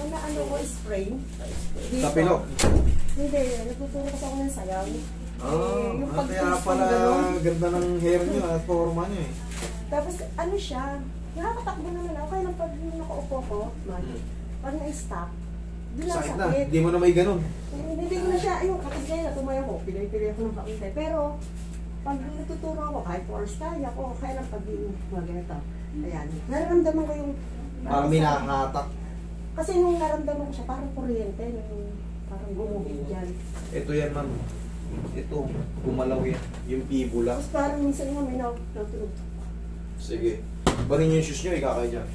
na ano ko, sprain. Dito. Tapilok. Hindi, nagtuturo kasi ako ng sayaw. Yung Kaya pala ganda ng hair nyo at forma nyo eh. Tapos ano siya, nakakatakbo naman ako. Kaya lang pag nakaupo ko, pag na-stop, doon lang Sakit na, sakit. hindi mo na may ganun. Hindi ko na siya, ayun, katigay na tumayo ko, pinay-pinay ako ng kaunti. Pero, pag natuturo ako, kahit 4 hours kaya ko, kaya lang pag mag-ganito. Ayan, nararamdaman ko yung... Parang may nakakatak. Kasi nung naramdaman ko siya, parang kuryente, parang gumugin dyan. Ito yan ma'am. Ito, gumalaw yan. Yung fibula. Tapos parang minsan nga may natunog. Sige. Barin yung shoes nyo, ikakay dyan.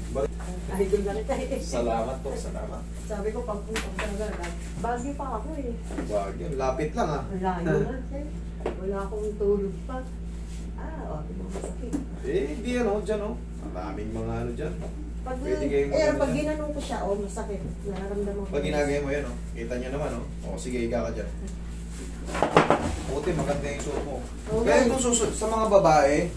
Ay, doon ganit eh. Salamat po, salamat. Sabi ko, pag talaga, bagyo pa ako eh. Bagyo. Lapit lang ah. Layo na, eh. Wala akong tulog pa. Diba masakit. Di ano, dyan oh. Maraming mga ano dyan. Pwede kayo pag ginanong ko siya, masakit. Nararamdaman ko. Pag ginagaya mo yan, kita nyo naman, sige, higa ka dyan. Buti, maganda yung suot mo. Kaya itong susunod, sa mga babae,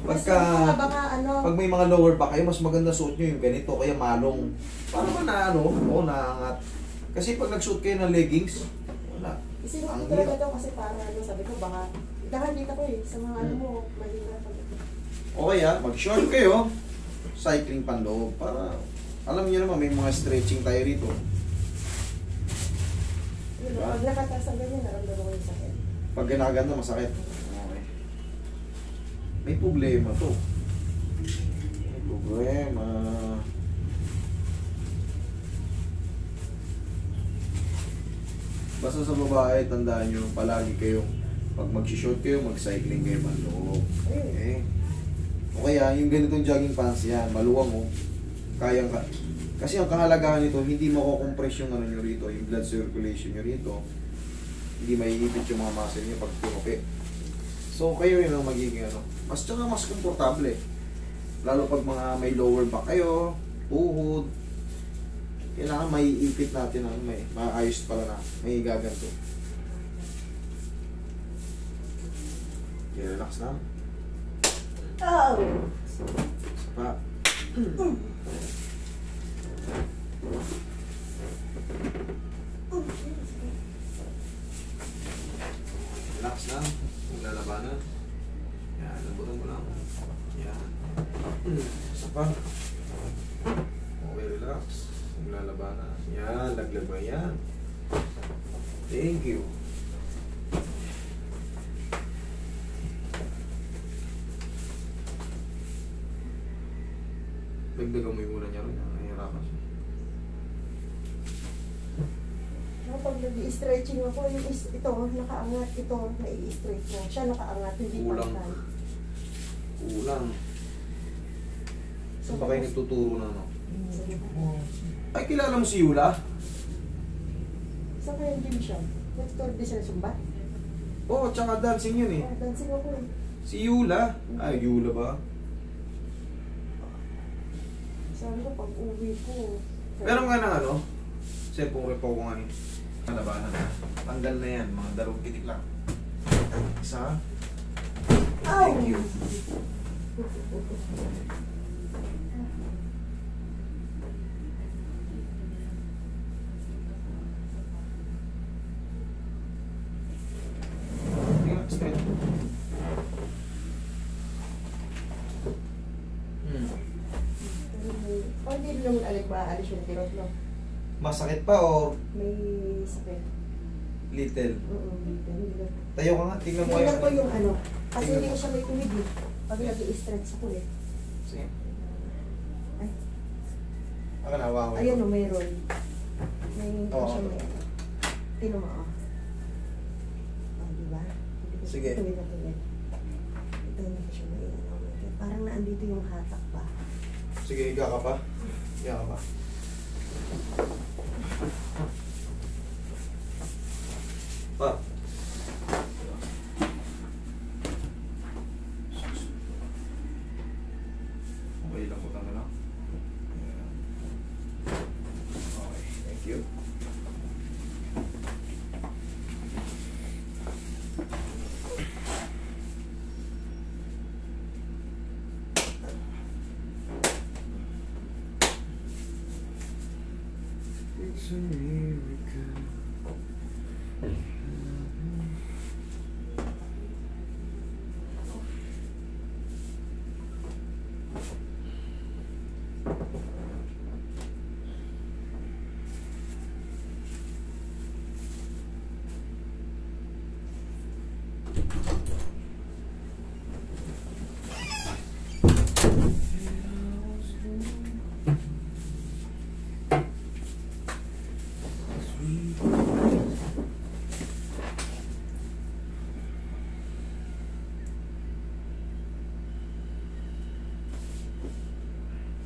pag may mga lower back kayo, mas maganda suot nyo yung ganito, kaya malong. Para ba na naangat. Kasi pag nagsuot kayo ng leggings, wala. Isinuot ko talaga daw kasi para sabi ko, baka, dito ko sa mga mo, mahina pag okay mag-short kayo, cycling panloob, para, alam niyo naman, may mga stretching tayo rito. Diba? Pag nakatas ang ganyan, naramdaman ko yung sakit. Pag ginaganda, masakit. Okay. May problema to. May problema. Basta sa babae, tandaan nyo, palagi kayong, pag mag-short kayo, mag-cycling kayo panloob. Okay? O kaya, yung ganitong jogging pants yan, maluwang mo. Kaya ka. Kasi ang kahalagahan nito, hindi mako-compress yung ano nyo rito, yung blood circulation nyo rito. Hindi maiipit yung mga muscle nyo pag tinupi. So, kayo yun ang magiging mas tsaka mas komportable. Lalo pag mga may lower back kayo, tuhod, kailangan maiipit natin may maayos pala na, may gaganto. Okay, relax na. Sapa. Relax lang, kung lalabanan. Yan, lambutan mo lang. Yan. Sapa. Okay, relax. Kung lalabanan. Yan, laglag mo yan. Thank you. Dagdagan mo yung muna niya rin. Nahihirapan siya. Pag nag-i-stretching ako, ito, nakaangat, ito, nai-stretch mo. Siya nakaangat, hindi pagkan. Kulang. Saan ba kayo nagtuturo na Ay, kilala mo si Yula? Saan kaya yung gym siya? Nag-tour din siya na Zumba? Oo, tsaka dancing yun eh. Dancing ako eh. Si Yula? Ay, Yula ba? Sabi ko, pag uwi ko. Meron nga na cellphone repo ko ngayon. Kalabanan na. Tanggal na yan. Mga dalawang pitik lang. Isa. Thank you. Straight. O hindi naman maalis yung tirot, no? Masakit pa o May sakit. little? Little. Tayo ka nga. Tingnan mo Tingnan ko kayo. yung kasi hindi ko siya may tuwid eh. Pag nag-i-stretch ako eh. Sige. Ay. Ako na, hawakan ko. Ayun o, mayroon. May siya may Tino mo diba? Sige. Tuwid na tuwid. Ito hindi ko siya may parang naandito yung hatak ba? Sige, higa ka pa. Higa ka pa. Pa. Okay lang po tama lang. Okay, thank you. It's a miracle.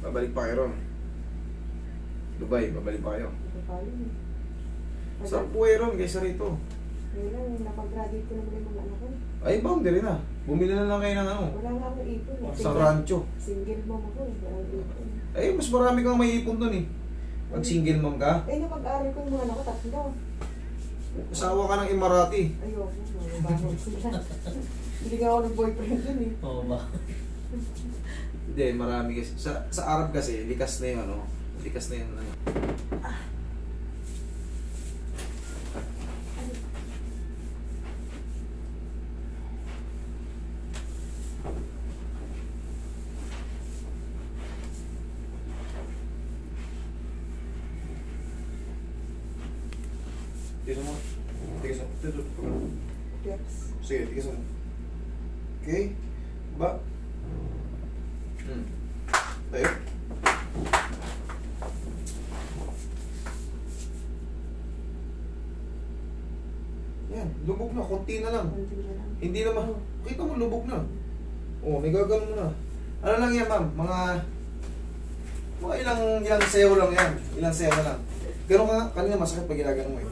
Babalik pa kayo ron. Dubai, babalik pa kayo. Ito pa yun. Saan po kayo ron kaysa rito? Ngayon, napag-graduate ko naman yung mga anak ko. Ay, boundary na. Bumili na lang kayo ng ano. Wala nga akong ipon. Sa rancho. Single mom ako. Walang ipon. Ay, mas marami kang may ipon dun eh. Pag single mom ka, Eh, napag-aaral ko yung mga anak ko, tatlo. asawa ka ng Emirati. Ayoko, mababaho sila. Hindi nga ako ng-boyfriend dun eh. Oo ba? Hindi, marami kasi. Sa Arab kasi, likas na yung ano. Likas na yung ano. Tigas mo. Tigas mo. Tigas mo. Yes. Sige, tigas mo. Okay. Ba? Tayo. Yan, lubog na. Konti na lang. Konti na lang. Hindi naman. Kita mo, lubog na. Oh, may gagano mo na. Ano lang yan, ma'am? Mga ilang sayaw lang yan. Ilang sayaw na lang. Gano'n ka, kanina masakit pag ginagano mo eh.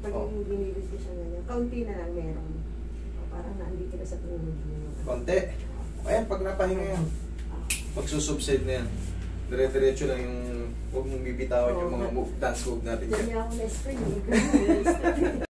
Pag Oh. yung ginilit ko siya ganyan, kaunti na lang meron. Parang naandito na sa tuhod mo. Konti. Ayan, pag napahinga yan. Magsusubside na yan. Dire-diretso lang yung huwag mong bibitawan yung mga move, dance move natin Diyan yan. niya ako na-spring.